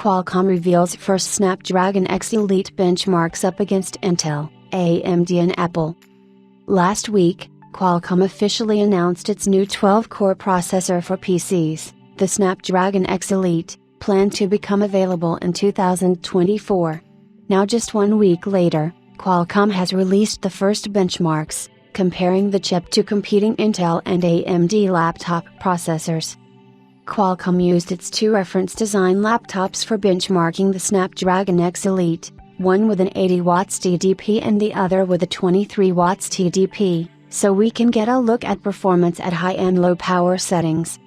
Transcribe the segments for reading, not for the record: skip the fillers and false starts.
Qualcomm reveals first Snapdragon X Elite benchmarks up against Intel, AMD and Apple. Last week, Qualcomm officially announced its new 12-core processor for PCs, the Snapdragon X Elite, planned to become available in 2024. Now just 1 week later, Qualcomm has released the first benchmarks, comparing the chip to competing Intel and AMD laptop processors. Qualcomm used its two reference design laptops for benchmarking the Snapdragon X Elite, one with an 80 watts TDP and the other with a 23 watts TDP, so we can get a look at performance at high and low power settings.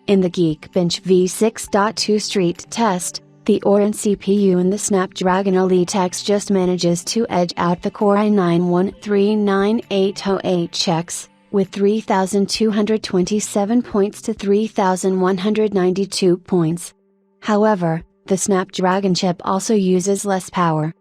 In the Geekbench v6.2 street test, the Orin CPU in the Snapdragon Elite X just manages to edge out the Core i9-13980HX, with 3,227 points to 3,192 points. However, the Snapdragon chip also uses less power.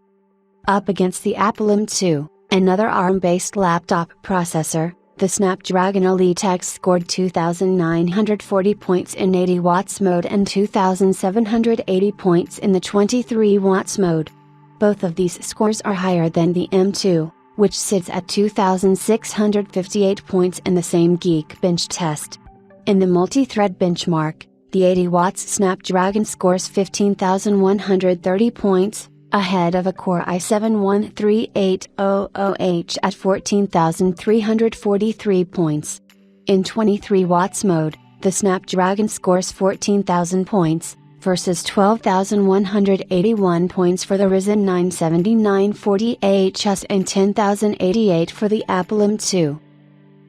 Up against the Apple M2, another ARM-based laptop processor, the Snapdragon Elite X scored 2,940 points in 80 watts mode and 2,780 points in the 23 watts mode. Both of these scores are higher than the M2, which sits at 2,658 points in the same Geekbench test. In the multi-thread benchmark, the 80 watts Snapdragon scores 15,130 points, ahead of a Core i7-13800H at 14,343 points. In 23 watts mode, the Snapdragon scores 14,000 points, versus 12,181 points for the Ryzen 9 7940HS and 10,088 for the Apple M2.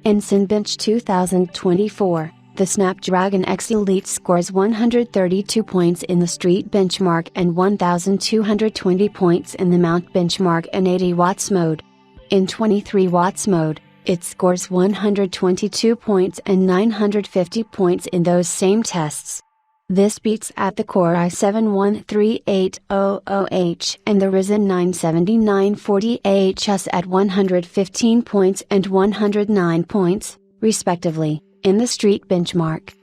In Cinebench 2024, the Snapdragon X Elite scores 132 points in the street benchmark and 1,220 points in the mount benchmark in 80 watts mode. In 23 watts mode, it scores 122 points and 950 points in those same tests. This beats at the Core i7-13800H and the Ryzen 9 7940HS at 115 points and 109 points, respectively, in the street benchmark.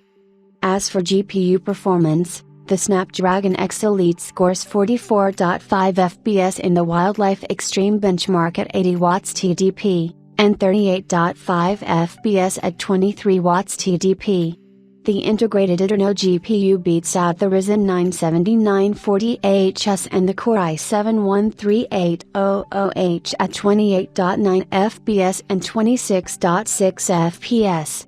As for GPU performance, the Snapdragon X Elite scores 44.5 FPS in the Wildlife Extreme benchmark at 80 watts TDP, and 38.5 FPS at 23 watts TDP. The integrated Adreno GPU beats out the Ryzen 9 7940HS and the Core i7-13800H at 28.9 FPS and 26.6 FPS.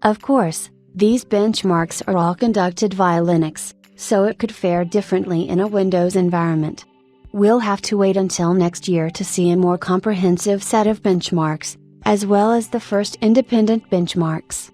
Of course, these benchmarks are all conducted via Linux, so it could fare differently in a Windows environment. We'll have to wait until next year to see a more comprehensive set of benchmarks, as well as the first independent benchmarks.